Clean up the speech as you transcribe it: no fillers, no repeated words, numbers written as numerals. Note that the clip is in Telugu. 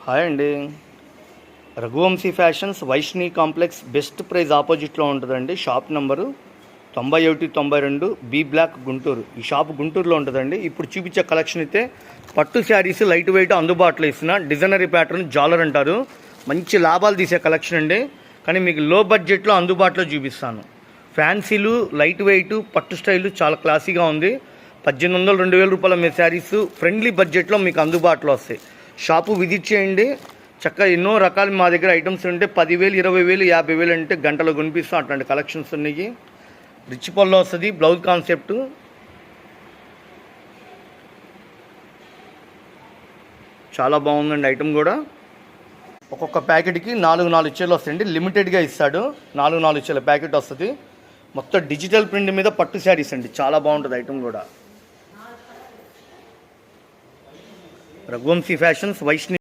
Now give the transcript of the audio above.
హాయ్ అండి. Raghuvamshi fashions Vaishnavi complex best price ఆపోజిట్లో ఉంటుందండి. Shop number 9192 B block Guntur. ఈ షాప్ గుంటూరులో ఉంటుందండి. ఇప్పుడు చూపించే కలెక్షన్ అయితే పట్టు శారీస్ లైట్ వెయిట్ అందుబాటులో ఇస్తున్న డిజైనరీ ప్యాటర్న్ జాలర్ అంటారు. మంచి లాభాలు తీసే కలెక్షన్ అండి. కానీ మీకు లో బడ్జెట్లో అందుబాటులో చూపిస్తాను. ఫ్యాన్సీలు లైట్ వెయిట్ పట్టు స్టైలు చాలా క్లాసీగా ఉంది. 1800 2000 రూపాయల మీ శారీస్ ఫ్రెండ్లీ బడ్జెట్లో మీకు అందుబాటులో వస్తాయి. షాపు విజిట్ చేయండి. చక్కగా ఎన్నో రకాలు మా దగ్గర ఐటమ్స్ ఉంటే 10,000 20,000 50,000 అంటే గంటలో కొనిపిస్తాం. అట్లాంటి కలెక్షన్స్ ఉన్నాయి. రిచ్ పళ్ళు వస్తుంది. బ్లౌజ్ కాన్సెప్ట్ చాలా బాగుందండి. ఐటమ్ కూడా ఒక్కొక్క ప్యాకెట్కి 4 చీరలు వస్తాయండి. లిమిటెడ్గా ఇస్తాడు. 4 చీరల ప్యాకెట్ వస్తుంది. మొత్తం డిజిటల్ ప్రింట్ మీద పట్టు శారీస్ అండి. చాలా బాగుంటుంది ఐటమ్ కూడా. రఘువంశీ ఫ్యాషన్స్ వైష్ణవి